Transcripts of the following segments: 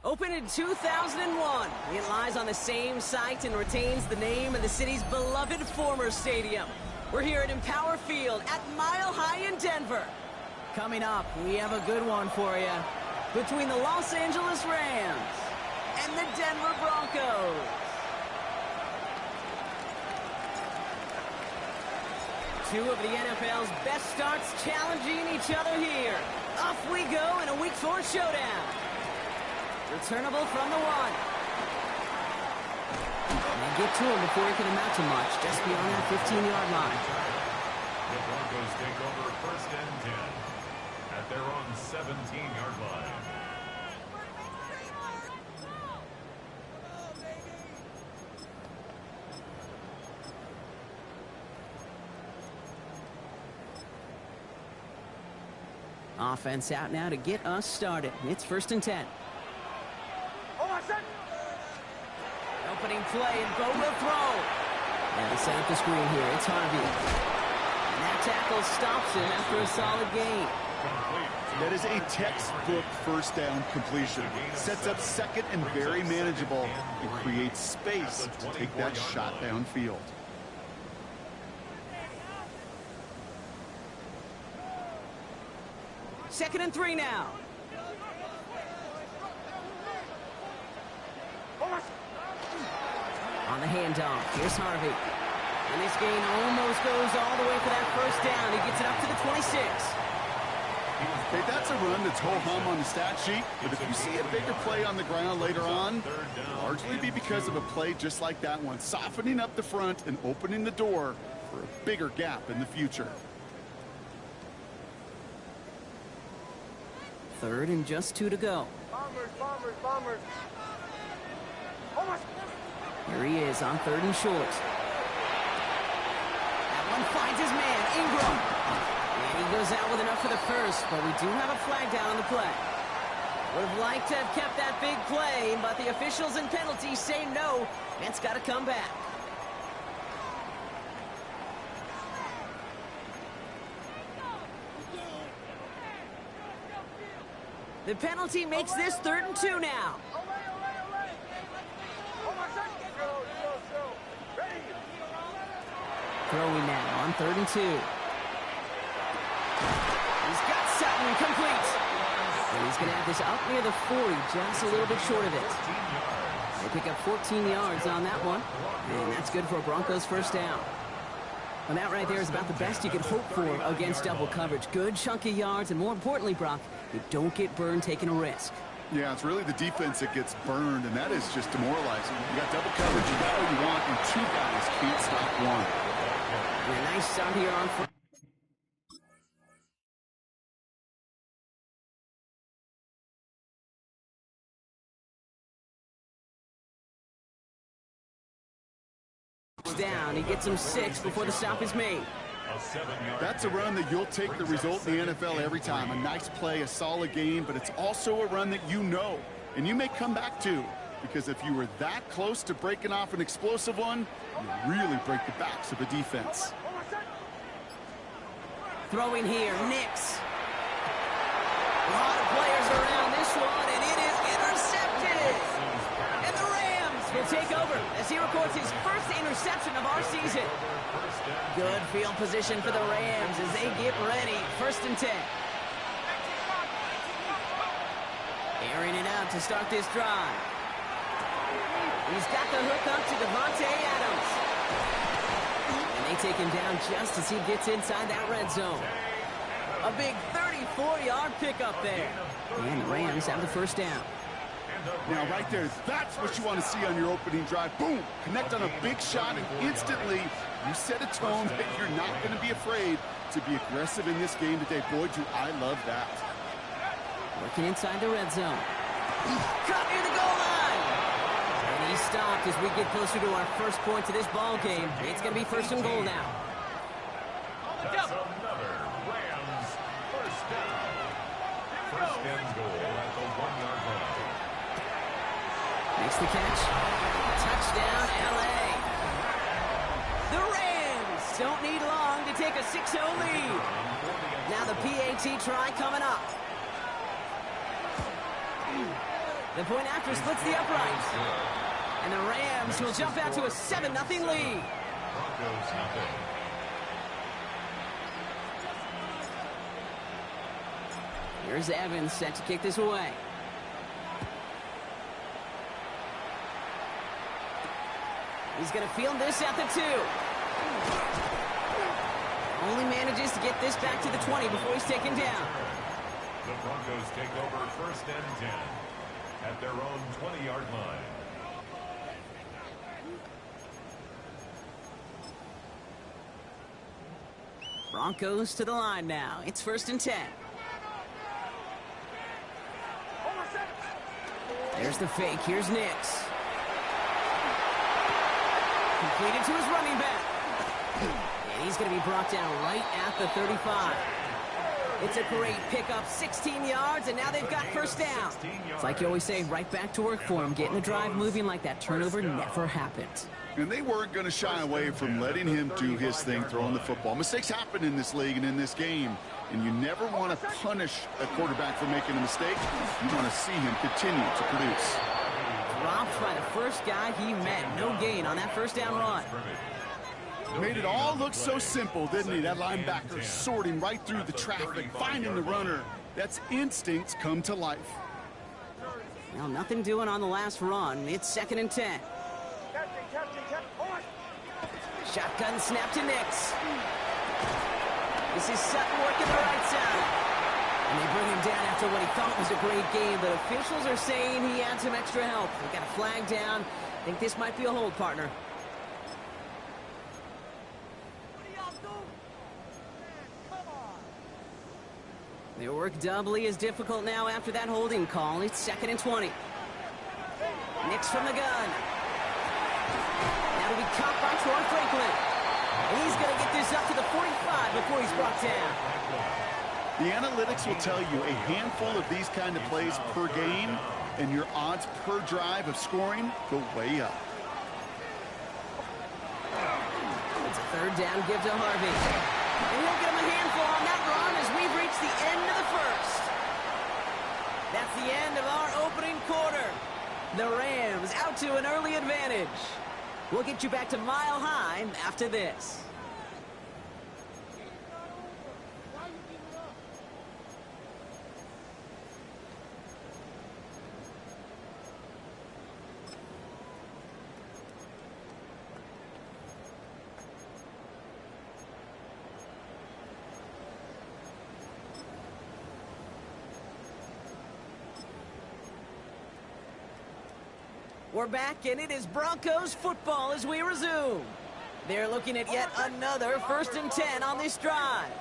Opened in 2001, it lies on the same site and retains the name of the city's beloved former stadium. We're here at Empower Field at Mile High in Denver. Coming up, we have a good one for you. Between the Los Angeles Rams and the Denver Broncos. Two of the NFL's best starts challenging each other here. Off we go in a Week 4 showdown. Returnable from the one. And get to him before he can amount to much, just beyond that 15-yard line. The Broncos take over 1st and 10 at their own 17-yard line. Offense out now to get us started. It's 1st and 10. Opening play, and Bo will throw. And they set up the screen here. It's Harvey. And that tackle stops him after a solid gain. That is a textbook 1st down completion. Sets up 2nd and very manageable and creates space to take that shot downfield. Second and 3 now. On the handoff, here's Harvey. And this gain almost goes all the way for that 1st down. He gets it up to the 26. Hey, that's a run that's ho-hum on the stat sheet, but if you see a bigger play on the ground later on, it'll largely be because of a play just like that one, softening up the front and opening the door for a bigger gap in the future. 3rd and just 2 to go. Bombers. Here he is on 3rd and short. That one finds his man, Ingram. And he goes out with enough for the 1st, but we do have a flag down on the play. Would have liked to have kept that big play, but the officials and penalties say no. It's got to come back. The penalty makes this 3rd and 2 now. Throwing now on 3rd and 2. He's got Sutton complete. And he's going to have this up near the 40, just a little bit short of it. They pick up 14 yards on that one. And that's good for a Broncos 1st down. And that right there is about the best you could hope for against double coverage. Good chunky yards, and more importantly, Brock, you don't get burned taking a risk. Yeah, it's really the defense that gets burned, and that is just demoralizing. You got double coverage, you got what you want, and 2 guys can't stop one. And a nice start here on first. Down, he gets him 6 before the stop is made. That's a run that you'll take the result in the NFL every time. A nice play, a solid game, but it's also a run that you know, and you may come back to, because if you were that close to breaking off an explosive one, you really break the backs of a defense. Throwing here, Nix. A lot of players around this one, and it is intercepted. And the Rams will take over as he records his 1st interception of our season. Good field position for the Rams as they get ready. 1st and 10. Airing it out to start this drive. He's got the hook up to Devontae Adams. And they take him down just as he gets inside that red zone. A big 34-yard pickup there. And the Rams have the 1st down. Now, right there, that's what you want to see on your opening drive. Boom! Connect on a big shot, and instantly you set a tone that you're not going to be afraid to be aggressive in this game today. Boy, do I love that. Working inside the red zone. Caught near the goal line. And he stopped as we get closer to our 1st point to this ball game. It's going to be 1st and goal now. That's another Rams 1st down. 1st and goal at the 1-yard line. Makes the catch. Touchdown, LA. The Rams don't need long to take a 6-0 lead. Now the PAT try coming up. The point after splits the uprights. And the Rams will jump out to a 7-0 lead. Broncos nothing. Here's Evans set to kick this away. He's going to field this at the 2. Only manages to get this back to the 20 before he's taken down. The Broncos take over 1st and 10 at their own 20-yard line. Broncos to the line now. It's 1st and 10. There's the fake. Here's Nix. Completed to his running back. And he's going to be brought down right at the 35. It's a great pickup, 16 yards, and now they've got 1st down. It's like you always say, right back to work for him, getting the drive moving like that turnover never happened. And they weren't going to shy away from letting him do his thing, throwing the football. Mistakes happen in this league and in this game, and you never want to punish a quarterback for making a mistake. You want to see him continue to produce. Dropped by the first guy he met. No gain on that 1st down run. Made it all look so simple, didn't he? That linebacker sorting right through the traffic, finding the runner. That's instincts come to life. Well, nothing doing on the last run. It's 2nd and 10. Shotgun snap to Nix. This is Sutton working the right side. And they bring him down after what he thought was a great game, but officials are saying he had some extra help. They got a flag down. I think this might be a hold, partner. Their work doubly is difficult now after that holding call. It's 2nd and 20. Nix from the gun. That'll be caught by Troy Franklin. And he's going to get this up to the 45 before he's brought down. The analytics will tell you a handful of these kind of plays per game, and your odds per drive of scoring go way up. It's a 3rd down give to Harvey. And he'll get him a handful on that run as we've reached the end of the 1st. That's the end of our opening quarter. The Rams out to an early advantage. We'll get you back to Mile High after this. We're back, and it is Broncos football as we resume. They're looking at yet another 1st and 10 on this drive.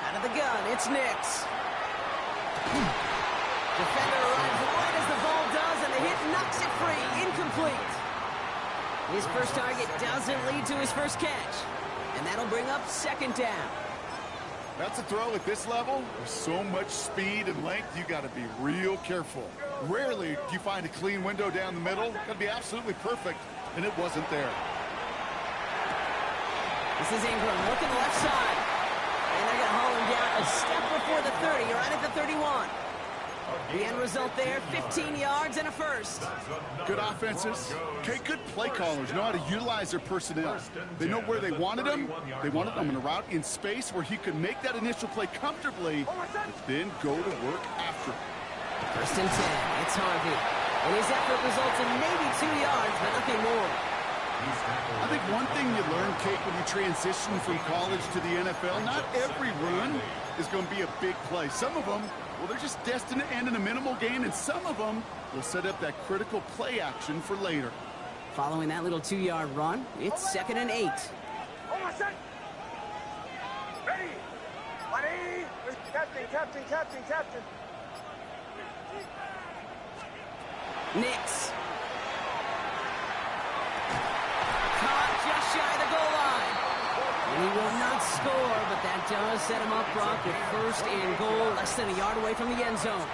Out of the gun, it's Nix. Defender arrives right as the ball does, and the hit knocks it free. Incomplete. His first target doesn't lead to his first catch, and that'll bring up 2nd down. That's a throw at this level. There's so much speed and length, you got to be real careful. Rarely do you find a clean window down the middle. Got to be absolutely perfect, and it wasn't there. This is Ingram looking left side. And they're going to haul him down a step before the 30, right at the 31. The end result there, 15 yards and a 1st. Good offenses. Okay, good play callers know how to utilize their personnel. They know where they wanted him. They wanted him in a route in space where he could make that initial play comfortably, but then go to work after. 1st and 10. It's Harvey. And his effort results in maybe 2 yards, but nothing more. I think one thing you learn, Kate, when you transition from college to the NFL, not every run is going to be a big play. Some of them, well, they're just destined to end in a minimal gain, and some of them will set up that critical play action for later. Following that little 2-yard run, it's 2nd and 8. Ready! Ready! Captain. Nix. Caught just shy of the goal line. And he will not score, but that does set him up, Brock, with 1st and goal, less than a yard away from the end zone.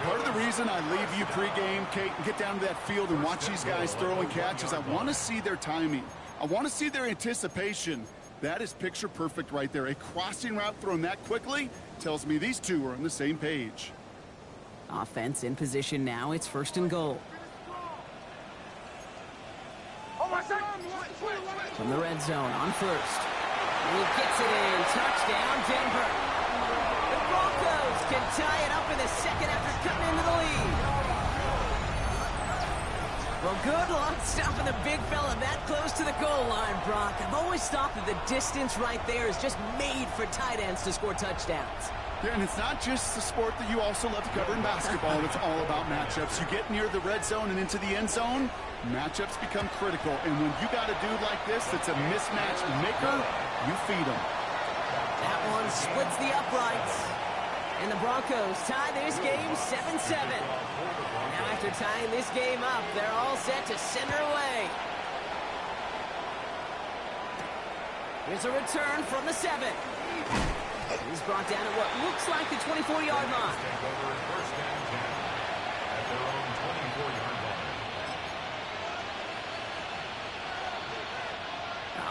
Part of the reason I leave you pregame, Kate, and get down to that field and watch these guys throw and catch is I want to see their timing. I want to see their anticipation. That is picture perfect right there. A crossing route thrown that quickly tells me these two are on the same page. Offense in position now. It's 1st and goal. From the red zone on 1st. And he gets it in. Touchdown, Denver. The Broncos can tie it up in the 2nd after cutting into the lead. Well, good luck stopping the big fella that close to the goal line, Brock. I've always thought that the distance right there is just made for tight ends to score touchdowns. Yeah, and it's not just the sport that you also love to cover in basketball. It's all about matchups. You get near the red zone and into the end zone, matchups become critical. And when you got a dude like this that's a mismatch maker, you feed him. That one splits the uprights. And the Broncos tie this game 7-7. Now after tying this game up, they're all set to send her away. Here's a return from the 7. He's brought down at what looks like the 24-yard line.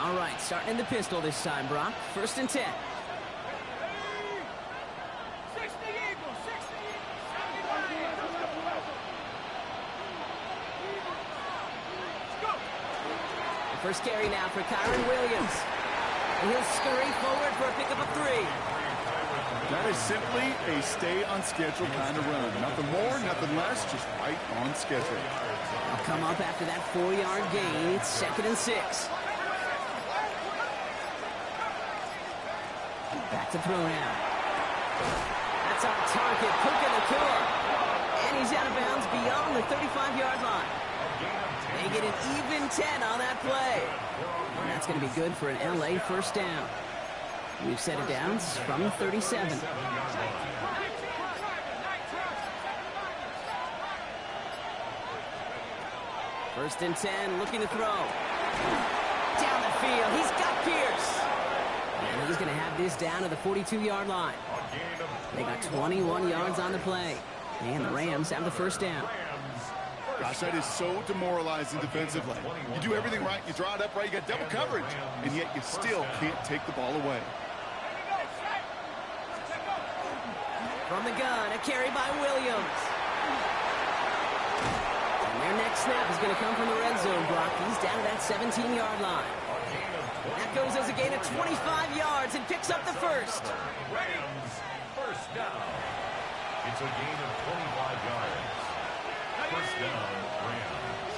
All right, starting in the pistol this time, Brock. 1st and 10. First carry now for Kyron Williams. And he'll scurry forward for a pickup of 3. That is simply a stay-on-schedule kind of run. Nothing more, nothing less, just right on schedule. I'll come up after that 4-yard gain. It's 2nd and 6. Back to throw now. That's on target. Puka Nacua. And he's out of bounds beyond the 35-yard line. They get an even 10 on that play. And that's going to be good for an LA 1st down. We've set it down from 37. 1st and 10, looking to throw. Down the field, he's got Pierce. And he's going to have this down to the 42-yard line. They got 21 yards on the play. And the Rams have the 1st down. Gosh, that is so demoralizing defensively. You do everything right, you draw it up right, you got double coverage, and yet you still can't take the ball away. From the gun, a carry by Williams. And their next snap is going to come from the red zone, Brock. He's down to that 17-yard line. That goes as a gain of 25 yards and picks up the 1st. Rams, 1st down. It's a gain of 25 yards. 1st down, Rams.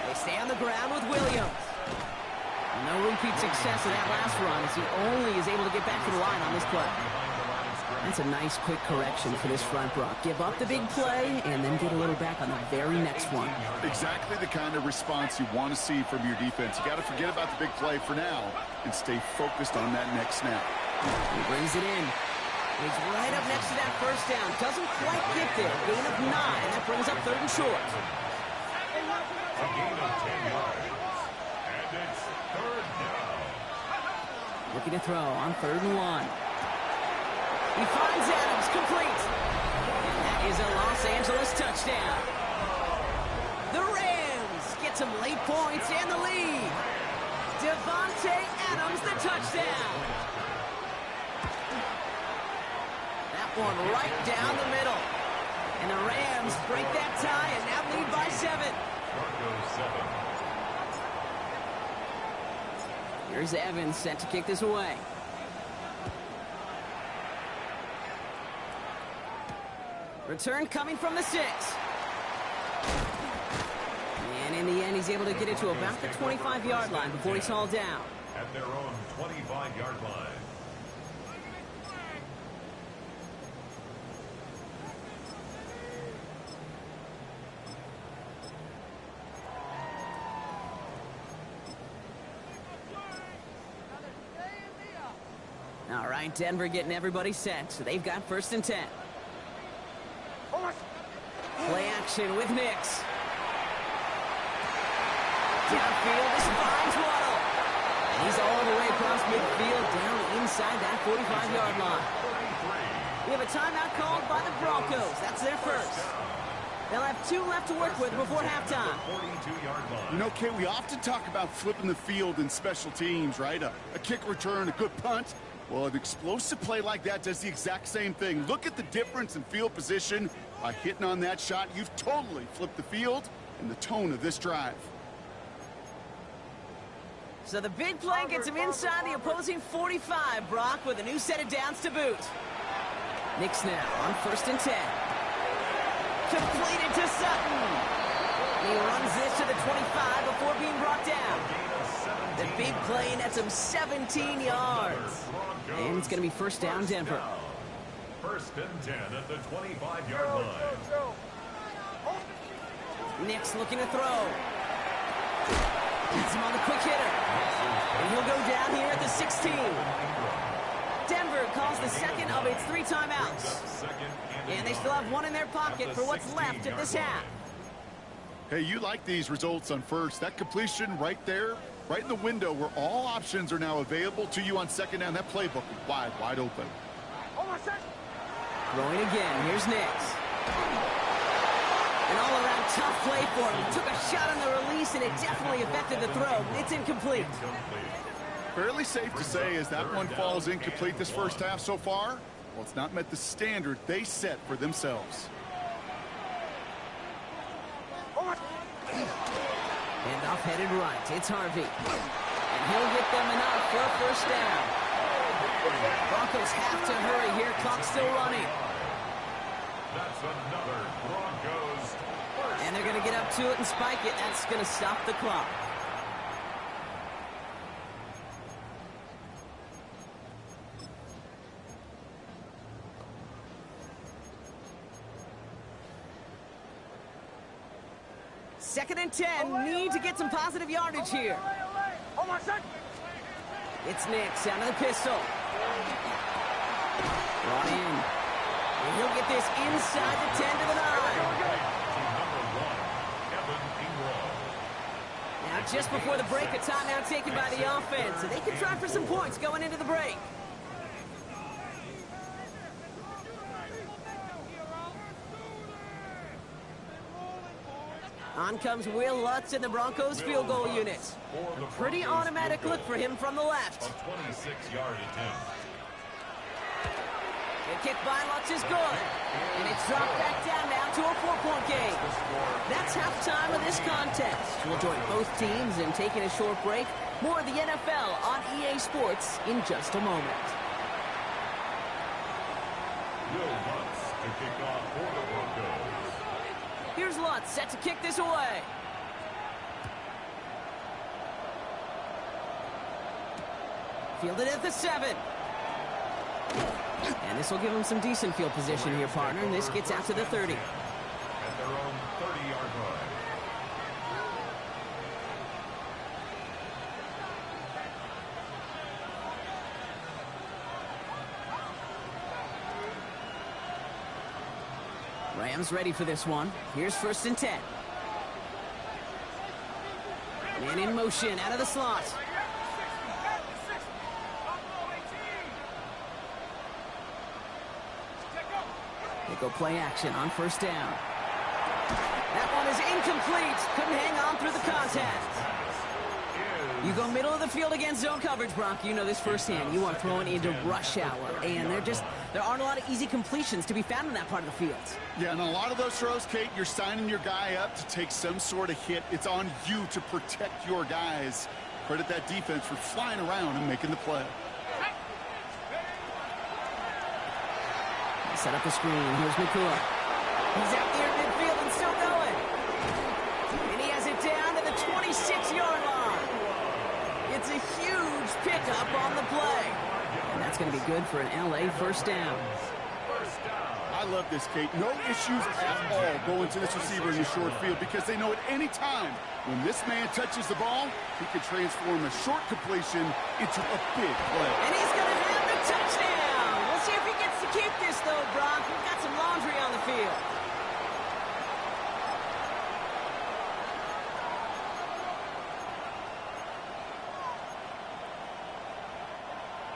They stay on the ground with Williams. No repeat success in that last run as he only is able to get back to the line on this play. That's a nice quick correction for this front, Brock. Give up the big play and then get a little back on the very next one. Exactly the kind of response you want to see from your defense. You got to forget about the big play for now and stay focused on that next snap. He brings it in. He's right up next to that 1st down. Doesn't quite get there. Gain of 9. That brings up 3rd and short. A gain of 10 yards. And it's 3rd down. Looking to throw on 3rd and 1. He finds Adams, complete. And that is a Los Angeles touchdown. The Rams get some late points and the lead. Devontae Adams, the touchdown. That one right down the middle. And the Rams break that tie and now lead by 7. Broncos 7. Here's Evans set to kick this away. Return coming from the 6. And in the end, he's able to get it to about the 25-yard line before he's hauled down. At their own 25-yard line. All right, Denver getting everybody set. So they've got 1st and 10. Play action with Nix. Downfield, this finds Waddle. And he's all the way across midfield down inside that 45-yard line. We have a timeout called by the Broncos. That's their first. They'll have 2 left to work with before halftime. 42-yard line. You know, Kate, we often talk about flipping the field in special teams, right? A kick return, a good punt. Well, an explosive play like that does the exact same thing. Look at the difference in field position. By hitting on that shot, you've totally flipped the field and the tone of this drive. So the big play gets him inside the opposing 45, Brock, with a new set of downs to boot. Knicks now on 1st and 10. Completed to Sutton. And he runs this to the 25 before being brought down. The big play nets him 17 yards. And it's going to be 1st down, Denver. 1st and 10 at the 25-yard line. Knicks looking to throw. Gets him on the quick hitter. And he'll go down here at the 16. Denver calls the second of its 3 timeouts. And they still have 1 in their pocket for what's left of this half. Hey, you like these results on first. That completion right there, right in the window where all options are now available to you on 2nd down. That playbook is wide open. Throwing again. Here's Nix. An all-around tough play for him. He took a shot on the release, and it definitely affected the throw. It's incomplete. Fairly safe to say as that one falls incomplete this first half so far. Well, it's not met the standard they set for themselves. Handoff headed right. It's Harvey. And he'll get them enough for a 1st down. Broncos have to hurry here. Clock's still running. That's another Broncos. And they're going to get up to it and spike it. That's going to stop the clock. Second and 10. Need to get some positive yardage here. It's Nix down to the pistol. Brought in. And he'll get this inside the 10 to the 9. Now, just before the break, a timeout taken by the offense. So they can try for some points going into the break. On comes Will Lutz in the Broncos field goal unit. A pretty automatic look for him from the left. A 26-yard attempt. The kick by Lutz is good. And it's dropped back down now to a 4-point game. That's halftime of this contest. We'll join both teams in taking a short break. More of the NFL on EA Sports in just a moment. Will Lutz to kick off for the Broncos. Here's Lutz set to kick this away. Fielded at the 7. And this will give him some decent field position here, partner. And this gets out to the 30. At their own 30-yard line. Rams ready for this one. Here's 1st and 10. Man in motion out of the slot. They go play action on 1st down. That one is incomplete. Couldn't hang on through the contact. You go middle of the field against zone coverage, Brock. You know this firsthand. You are throwing into rush hour, and there aren't a lot of easy completions to be found in that part of the field. Yeah, and a lot of those throws, Kate, you're signing your guy up to take some sort of hit. It's on you to protect your guys. Credit that defense for flying around and making the play. Set up the screen. Here's McCoy. He's out there in midfield and still going. And he has it down to the 26-yard line. It's a huge pickup on the play. And that's going to be good for an LA 1st down. I love this, Kate. No issues at all going to this receiver in the short field because they know at any time when this man touches the ball, he can transform a short completion into a big play. And he's going to have the touchdown. We'll see if he gets to keep this, though, Brock. We've got some laundry on the field.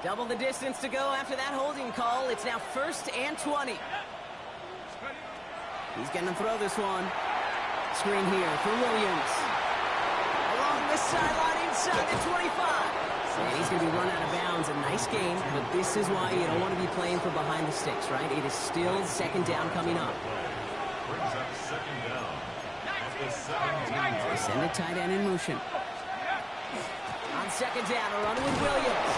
Double the distance to go after that holding call. It's now 1st and 20. He's going to throw this one. Screen here for Williams. Along the sideline inside the 25. And he's going to be run out of bounds. A nice game, but this is why you don't want to be playing for behind the sticks, right? It is still 2nd down coming up. Brings up 2nd down at the 17. They send a tight end in motion. On 2nd down, a run with Williams.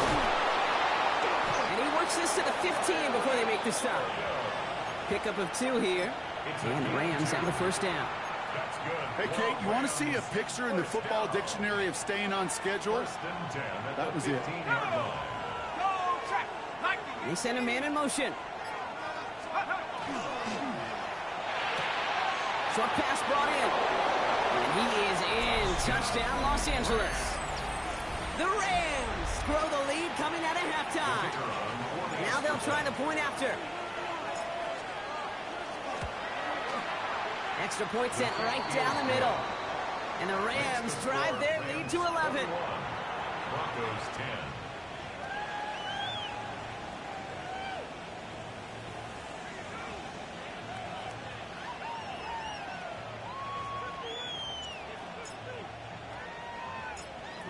And he works this to the 15 before they make the stop. Pickup of 2 here. And the Rams have the 1st down. That's good. Hey, Kate, you want to see a picture in the football dictionary of staying on schedule? 1st and 10 at That the was it. 15-yard line. They send a man in motion. Short pass brought in. And he is in. Touchdown, Los Angeles. The Rams grow the lead coming out of halftime. Now they'll try the point after. Extra point sent right down the middle. And the Rams drive their lead to 11. Broncos 10.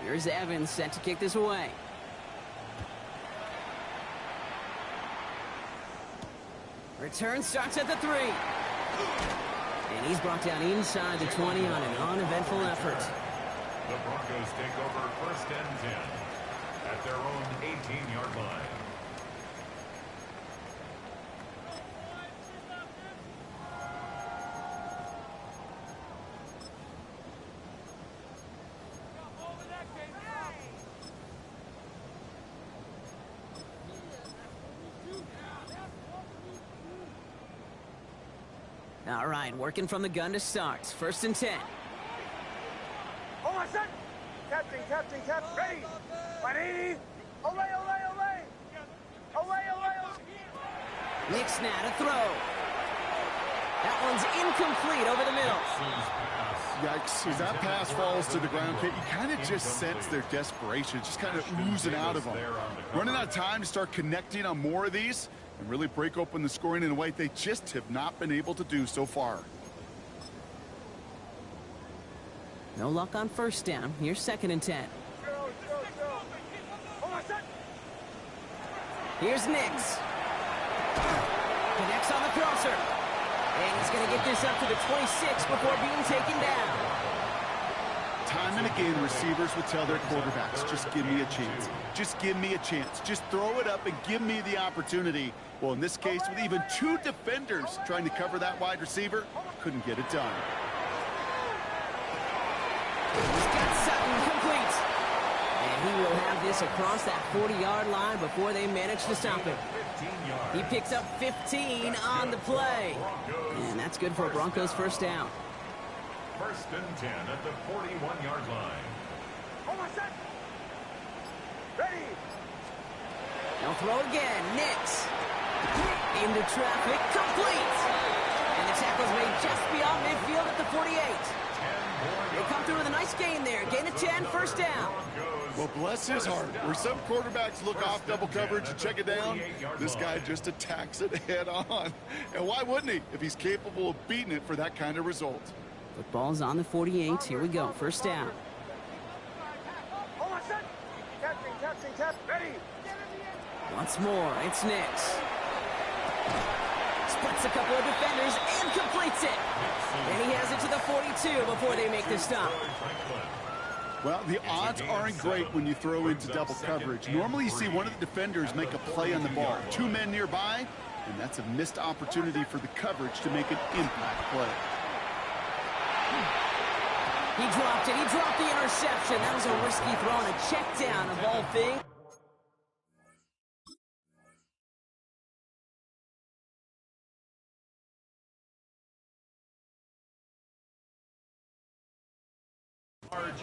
Here's Evans set to kick this away. Return starts at the 3. And he's brought down inside the 20 on an uneventful effort. The Broncos take over 1st and 10 at their own 18-yard line. All right, working from the gun to start. 1st and 10. Hold on, set. Captain, ready. Ready. Olay, olay, olay. Olay, olay, olay. Nick Snad, a throw. That one's incomplete over the middle. Yikes, as that pass falls to the ground, Kate, you kind of just sense their desperation, just kind of oozing out of them. Running out of time to start connecting on more of these and really break open the scoring in a way they just have not been able to do so far. No luck on 1st down. Here's 2nd and 10. Hold on, set. Here's Nix. Connects on the crosser. And he's going to get this up to the 26 before being taken down. Time and again, receivers would tell their quarterbacks, just give me a chance. Just give me a chance. Just throw it up and give me the opportunity. Well, in this case, with even 2 defenders trying to cover that wide receiver, couldn't get it done. He's got Sutton complete. And he will have this across that 40-yard line before they manage to stop him. He picks up 15 on the play. And that's good for a Broncos 1st down. 1st and 10 at the 41-yard line. Hold on, set. Ready. They'll throw again. Nix. Into traffic. Complete. And the tackle's made just beyond midfield at the 48. They come through with a nice gain there. Gain of 10, 1st down. Well, bless his heart. Where some quarterbacks look off double coverage and check it down, this guy just attacks it head on. And why wouldn't he if he's capable of beating it for that kind of result? Football's on the 48. Here we go. 1st down. Hold on, set. Captain, ready. Once more, it's Nix. Splits a couple of defenders and completes it. And he has it to the 42 before they make the stop. Well, the odds aren't great when you throw into double coverage. Normally you see one of the defenders make a play on the ball. 2 men nearby, and that's a missed opportunity for the coverage to make an impact play. He dropped it. He dropped the interception. That was a risky throw and a check down of all things.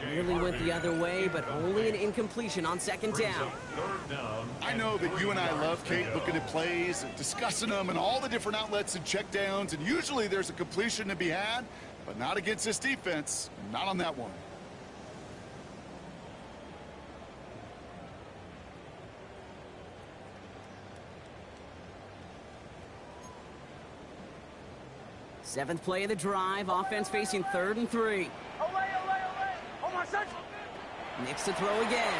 Nearly went the other way, but only an incompletion on 2nd down. I know that you and I love, Kate, looking at plays and discussing them and all the different outlets and check downs, and usually there's a completion to be had, but not against this defense, not on that one. 7th play of the drive. Offense facing 3rd and 3. Ole, ole, ole. Oh, my son. Nix to throw again.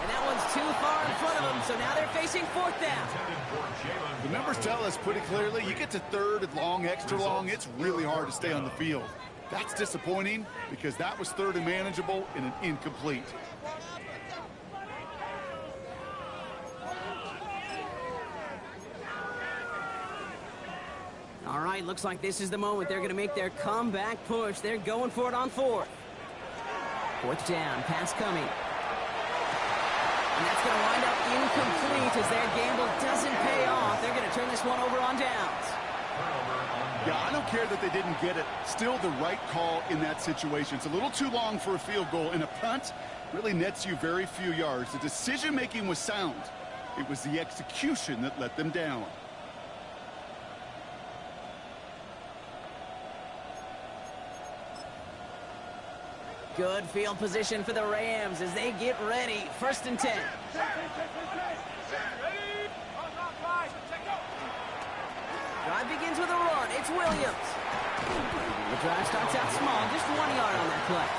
And that one's too far in front of them, so now they're facing 4th down. The numbers tell us pretty clearly, you get to 3rd and long, extra long, it's really hard to stay on the field. That's disappointing because that was 3rd and manageable and an incomplete. All right, looks like this is the moment they're going to make their comeback push. They're going for it on 4th. 4th down, pass coming. And that's going to wind up incomplete as their gamble doesn't pay off. They're going to turn this one over on downs. Yeah, I don't care that they didn't get it. Still the right call in that situation. It's a little too long for a field goal, and a punt really nets you very few yards. The decision-making was sound. It was the execution that let them down. Good field position for the Rams as they get ready. 1st and 10. Drive begins with a run. It's Williams. The drive starts out small, just 1 yard on that play.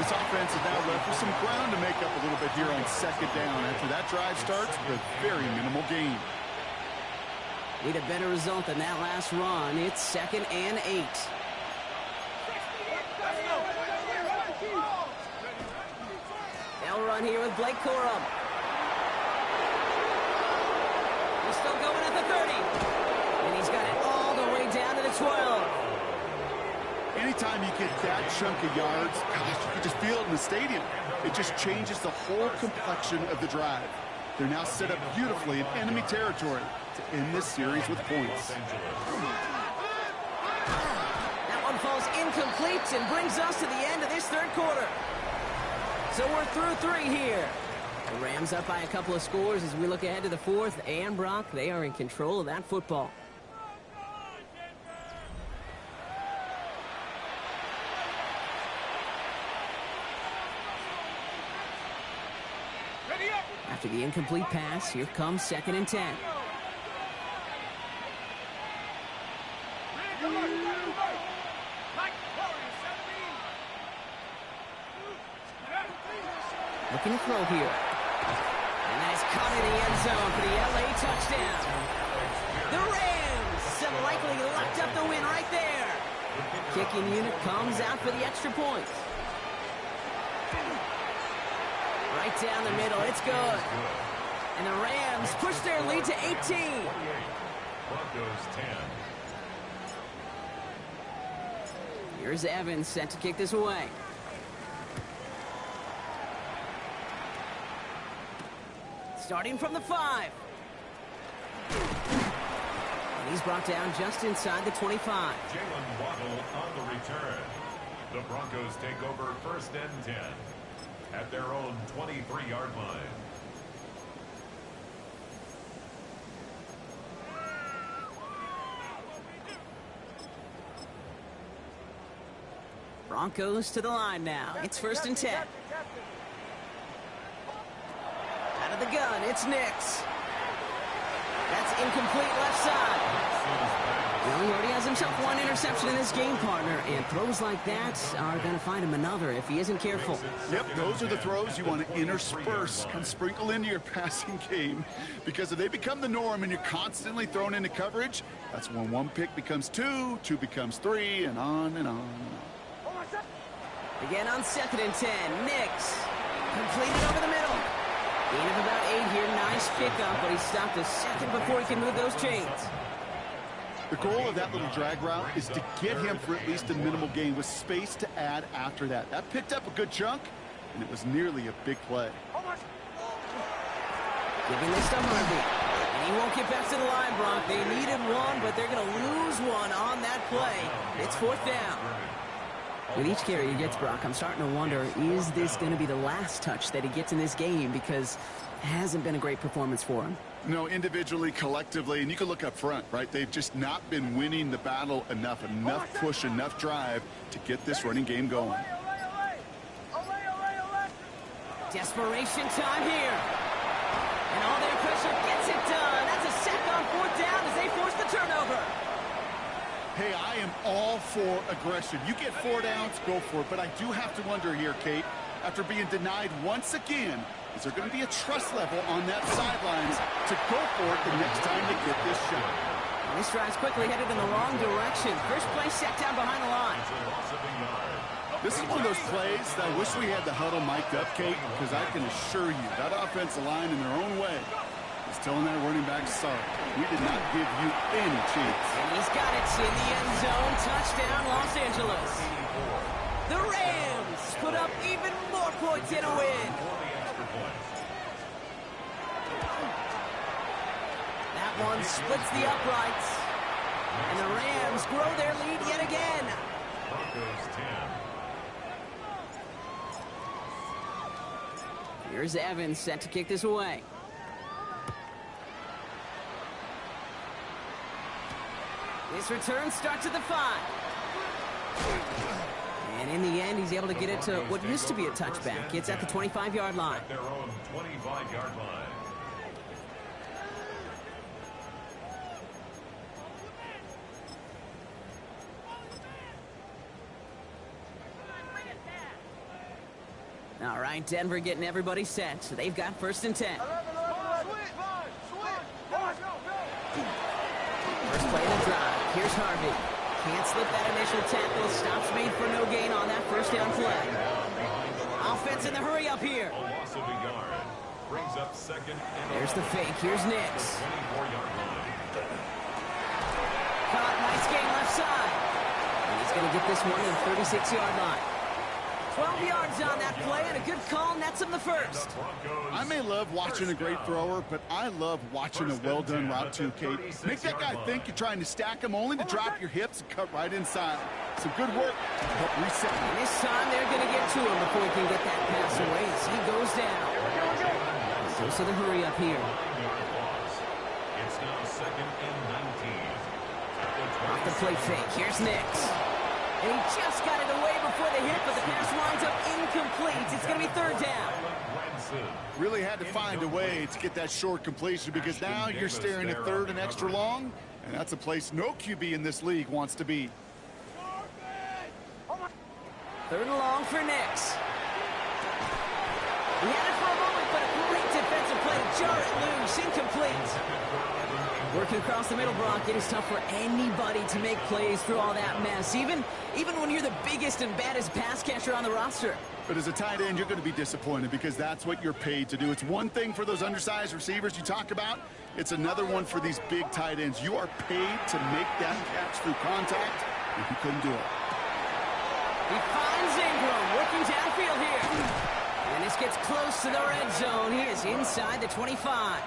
This offense is now left with some ground to make up a little bit here on 2nd down. After that drive starts with very minimal gain. Need a better result than that last run. It's 2nd and 8. They'll run here with Blake Corum. He's still going at the 30. And he's got it all the way down to the 12. Anytime you get that chunk of yards, gosh, you can just feel it in the stadium. It just changes the whole complexion of the drive. They're now set up beautifully in enemy territory to end this series with points. That one falls incomplete and brings us to the end of this 3rd quarter. So we're through 3 here. The Rams up by a couple of scores as we look ahead to the 4th. And Brock, they are in control of that football. After the incomplete pass, here comes 2nd and 10. Looking to throw here. And that is caught in the end zone for the LA touchdown. The Rams have likely locked up the win right there. Kicking unit comes out for the extra point. Right down the middle, it's good. And the Rams push their lead to 18. Broncos 10. Here's Evans set to kick this away. Starting from the 5. And he's brought down just inside the 25. Jalen Waddle on the return. The Broncos take over 1st and 10 at their own 23-yard line. Broncos to the line now. It's 1st and 10. Out of the gun, it's Nix. That's incomplete left side. Well, he already has himself 1 interception in this game, partner, and throws like that are going to find him another if he isn't careful. Yep, those are the throws you want to intersperse, kind of sprinkle into your passing game, because if they become the norm and you're constantly thrown into coverage, that's when 1 pick becomes 2, 2 becomes 3, and on and on and on. Again on 2nd and 10, Nix completed over the middle. Gain of about 8 here, nice pickup, but he stopped a second before he can move those chains. The goal of that little drag route is to get him for at least a minimal gain with space to add after that. That picked up a good chunk, and it was nearly a big play. Giving this to Harvey. And he won't get back to the line, Brock. They needed 1, but they're going to lose 1 on that play. It's 4th down. With each carry he gets, Brock, I'm starting to wonder, is this going to be the last touch that he gets in this game? Because it hasn't been a great performance for him. No, individually, collectively, and you can look up front, right? They've just not been winning the battle enough push, enough drive to get this running game going. Desperation time here. And all their pressure gets it done. That's a sack on 4th down as they force the Hey, I am all for aggression. You get 4 downs, go for it. But I do have to wonder here, Kate, after being denied once again, is there going to be a trust level on that sidelines to go for it the next time they get this shot? This drive's quickly headed in the wrong direction. First play set down behind the line. This is one of those plays that I wish we had the huddle mic'd up, Kate, because I can assure you that offensive line in their own way is telling that running back, sorry, we did not give you any chance. And he's got it in the end zone. Touchdown, Los Angeles. The Rams put up even more points in a win. That one splits the uprights. And the Rams grow their lead yet again. Broncos 10. Here's Evans set to kick this away. This return starts at the 5. And in the end, he's able to get it to what used to be a touchback. It's at the 25-yard line. At their own 25-yard line. All right, Denver getting everybody set. So they've got 1st and 10. First play of the drive. Here's Harvey. Can't slip that initial tackle. Stops made for no gain on that 1st down play. Offense in the hurry up here. A loss of a yard. Brings up 2nd and There's the fake. Here's Nix. 24-yard line. Caught. Nice gain left side. And he's going to get this one to the 36-yard line. 12 yards on that play, and a good call nets him the 1st. I may love watching a great thrower, but I love watching a well-done route too, Kate. Make that guy think you're trying to stack him, only to drop your hips and cut right inside. Some good work to help reset. And this time they're going to get to him before he can get that pass away as he goes down. Goes to the hurry up here. It's now 2nd and 19. Off the play fake. Here's Nix. And he just got it away before the hit, but the pass winds up incomplete. It's going to be 3rd down. Really had to find a way to get that short completion because now you're staring at 3rd and extra long, and that's a place no QB in this league wants to be. 3rd and long for Nix. He had it for a moment, but a great defensive play to jar it loose. Incomplete. Working across the middle, Brock, it is tough for anybody to make plays through all that mess, even when you're the biggest and baddest pass catcher on the roster. But as a tight end, you're going to be disappointed because that's what you're paid to do. It's one thing for those undersized receivers you talk about. It's another one for these big tight ends. You are paid to make that catch through contact, and he couldn't do it. He finds Ingram working downfield here. And this gets close to the red zone. He is inside the 25.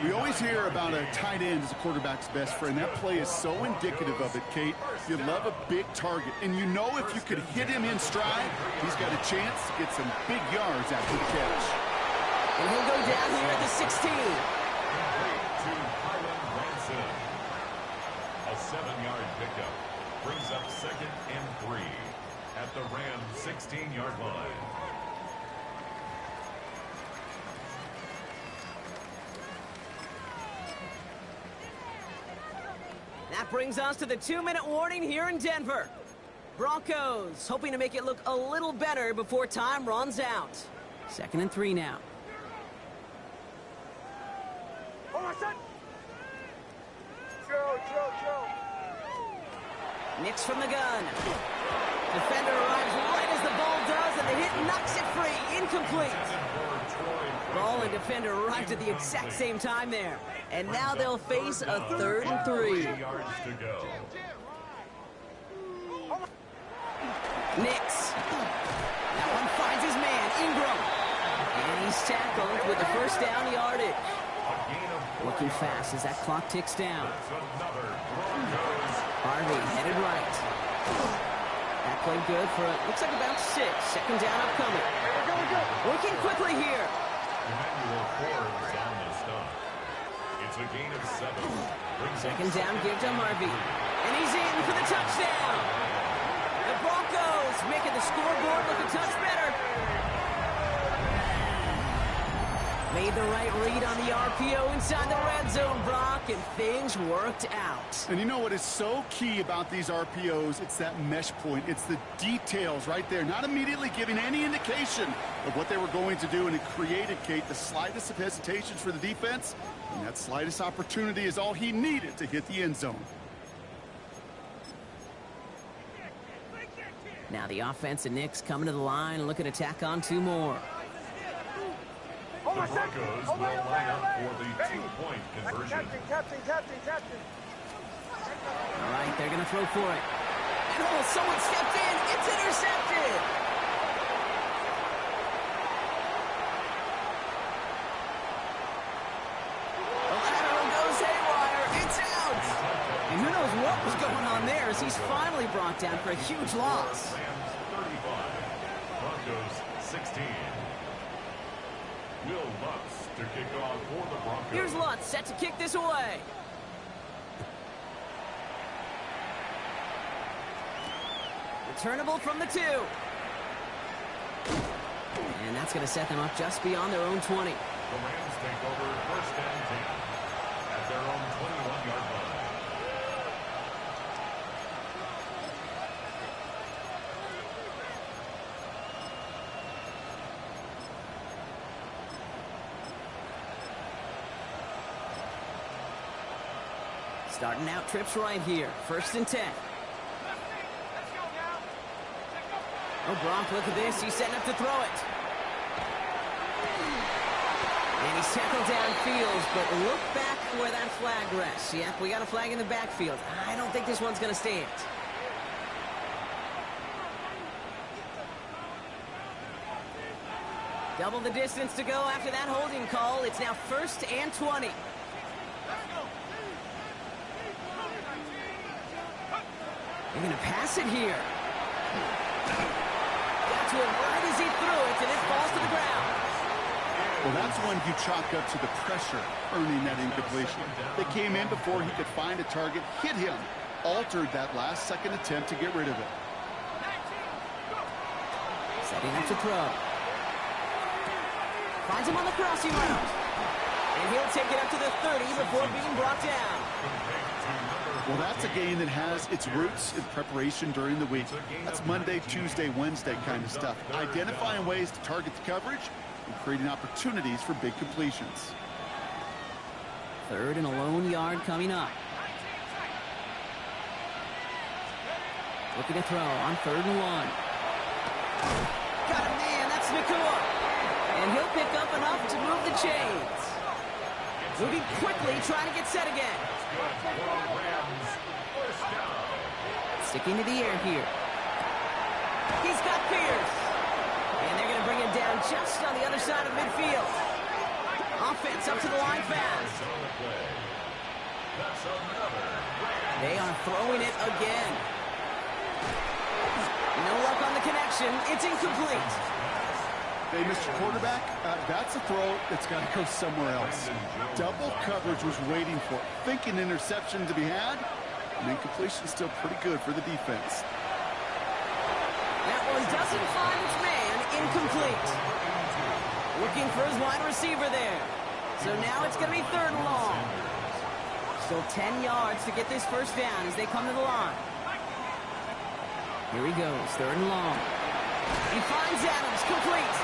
We always hear about a tight end as a quarterback's best friend. That play is so indicative of it, Kate. You love a big target, and you know if you could hit him in stride, he's got a chance to get some big yards after the catch. And he'll go down here at the 16. A 7-yard pickup brings up 2nd and 3 at the Rams' 16-yard line. That brings us to the 2-minute warning here in Denver. Broncos hoping to make it look a little better before time runs out. 2nd and 3 now. Nix from the gun. Defender arrives right as the ball does, and the hit knocks it free. Incomplete. Ball and defender arrived at the exact same time there. And now they'll face a 3rd and 3. Nix. That one finds his man, Ingram. And he's tackled with the 1st down yardage. Looking fast as that clock ticks down. Harvey headed right. That played good for, looks like about 6. 2nd down upcoming. Working quickly here. It's a gain of 7. 2nd down, give to Harvey. And he's in for the touchdown. The Broncos making the scoreboard look a touch better. Made the right read on the RPO inside the red zone, Brock, and things worked out. And you know what is so key about these RPOs? It's that mesh point. It's the details right there, not immediately giving any indication of what they were going to do, and it created, Kate, the slightest of hesitations for the defense, and that slightest opportunity is all he needed to hit the end zone. Now the offense and Knicks coming to the line and looking to tack on 2 more. The Broncos will line up for the 2-point conversion. Captain. All right, they're going to throw for it. And oh, someone stepped in. It's intercepted. The lateral goes haywire. It's out. And who knows what was going on there as he's finally brought down for a huge loss. Rams 35, Broncos 16. Will Lutz to kick off for the Broncos. Here's Lutz set to kick this away. Returnable from the 2. And that's going to set them up just beyond their own 20. The Rams take over 1st and 10 at their own 21-yard line. Starting out trips right here. 1st and 10. Oh, Gronk, look at this. He's setting up to throw it. And he's tackled downfield, but look back where that flag rests. Yep, we got a flag in the backfield. I don't think this one's going to stand. Double the distance to go after that holding call. It's now 1st and 20. They're going to pass it here. Got to him right as he threw it, and it falls to the ground. Well, that's one you chalk up to the pressure earning that incompletion. They came in before he could find a target, hit him, altered that last-second attempt to get rid of it. Setting up to throw. Finds him on the crossing route. And he'll take it up to the 30 before being brought down. Well, that's a game that has its roots in preparation during the week. That's Monday, Tuesday, Wednesday kind of stuff. Identifying ways to target the coverage and creating opportunities for big completions. 3rd and a lone yard coming up. Looking to throw on 3rd and 1. Got him, man. That's Nakua. And he'll pick up enough to move the chains. Moving quickly, trying to get set again. Sticking to the air here. He's got Pierce. And they're going to bring him down just on the other side of midfield. Offense up to the line fast. They are throwing it again. No luck on the connection. It's incomplete. Hey, Mr. Quarterback, that's a throw that's got to go somewhere else. Double coverage was waiting for it. Thinking interception to be had, and incompletion still pretty good for the defense. That one doesn't find its man. Incomplete. Looking for his wide receiver there. So now it's going to be 3rd and long. Still 10 yards to get this 1st down as they come to the line. Here he goes, 3rd and long. He finds Adams, complete.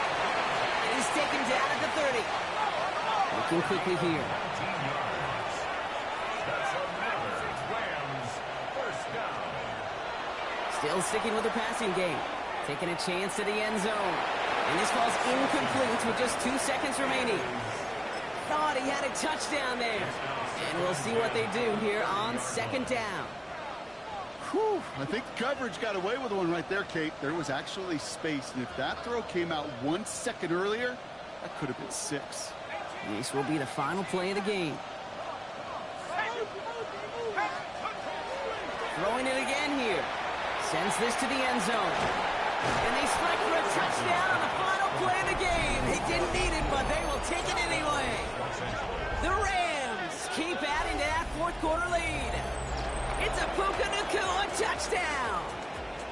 And he's taken down at the 30. Looking quickly here. Still sticking with the passing game. Taking a chance to the end zone. And this falls incomplete with just 2 seconds remaining. Thought he had a touchdown there. And we'll see what they do here on 2nd down. Whew, I think the coverage got away with one right there, Kate. There was actually space, and if that throw came out 1 second earlier, that could have been 6. This will be the final play of the game. Throwing it again here. Sends this to the end zone. And they strike for a touchdown on the final play of the game. They didn't need it, but they will take it anyway. The Rams keep adding to that 4th quarter lead. It's a Puka Nakua touchdown.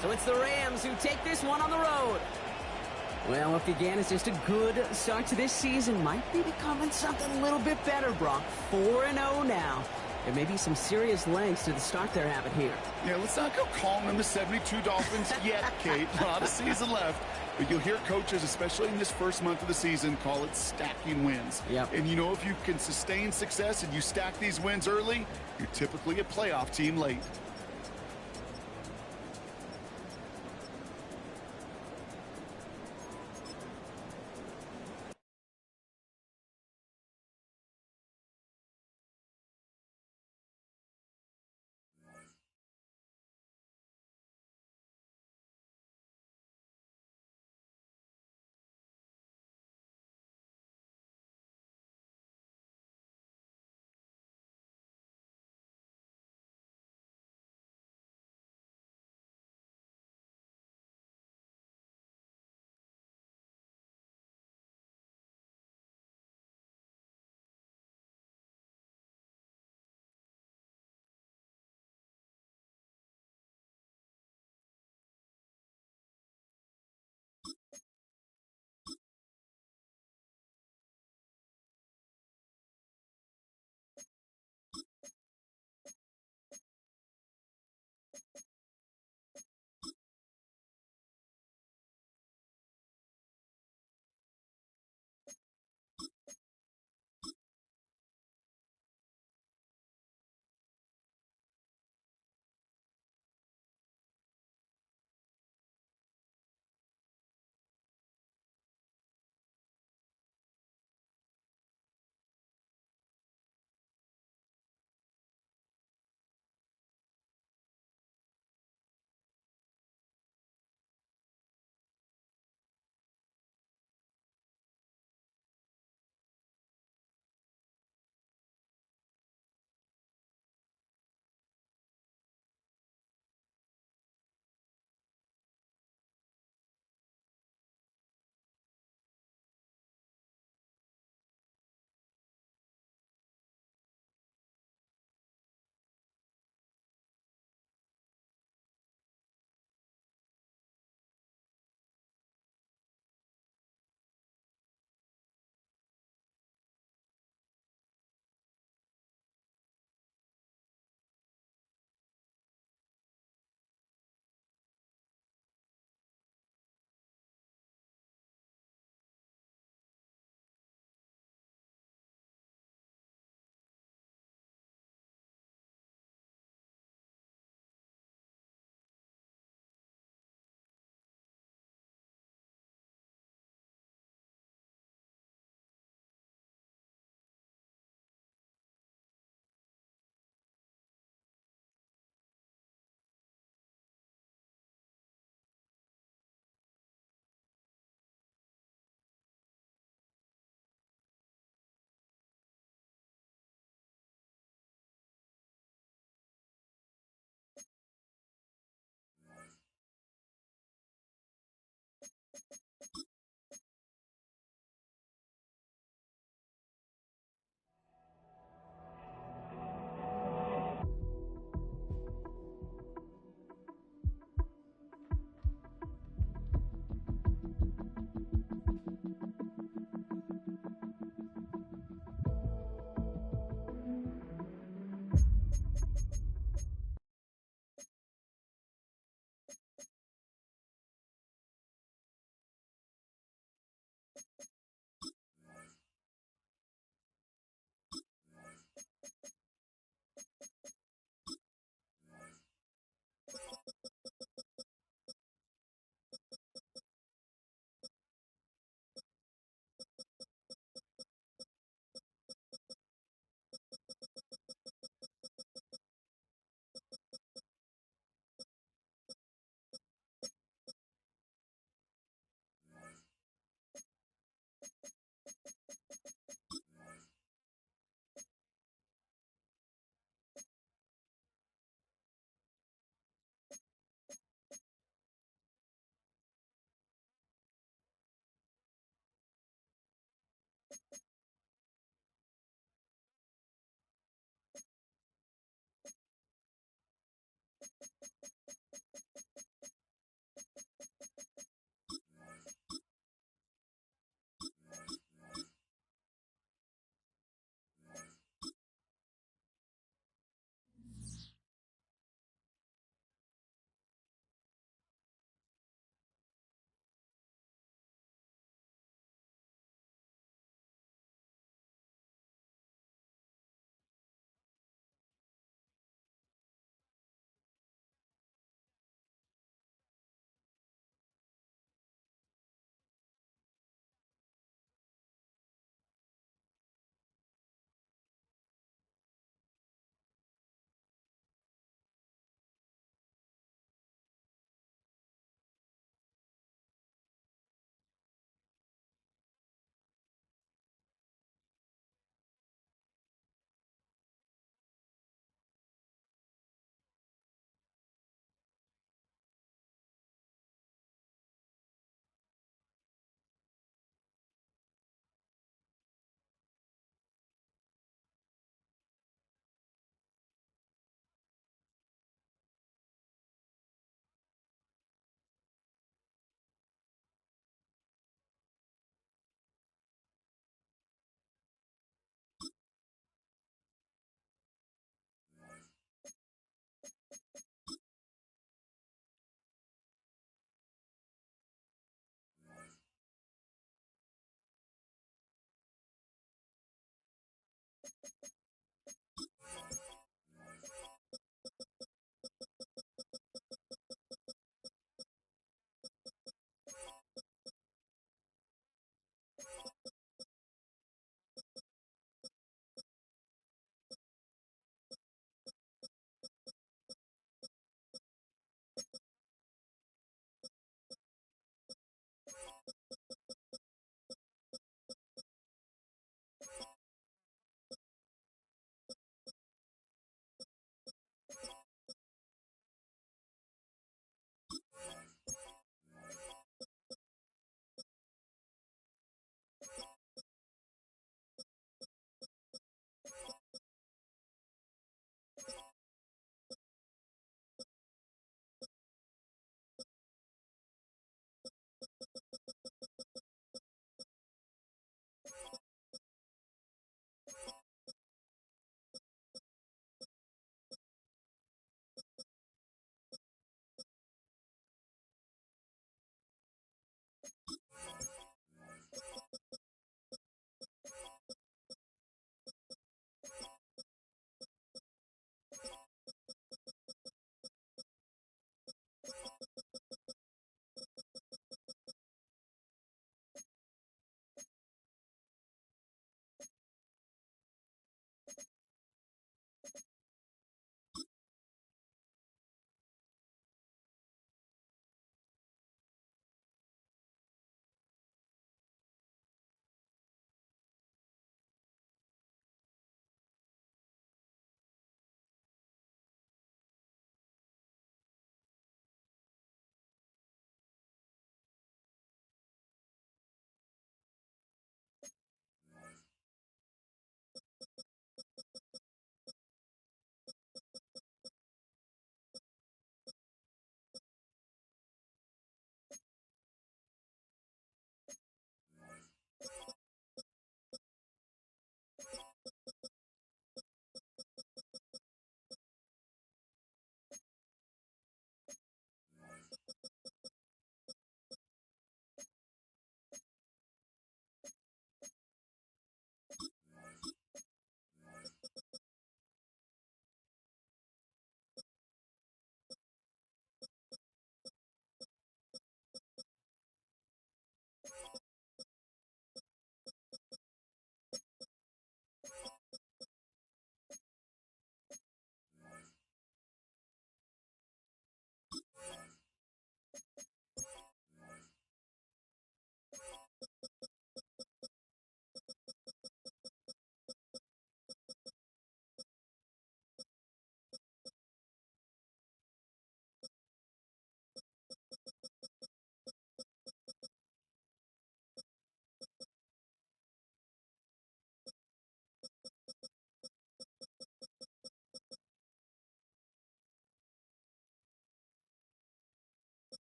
So it's the Rams who take this one on the road. Well, if again is just a good start to this season, might be becoming something a little bit better, Brock. 4-0 now. There may be some serious lengths to the start they're having here. Yeah, let's not go calling them the 72 Dolphins yet, Kate. A lot of season left. But you'll hear coaches, especially in this first month of the season, call it stacking wins. Yep. And you know, if you can sustain success and you stack these wins early, you're typically a playoff team late.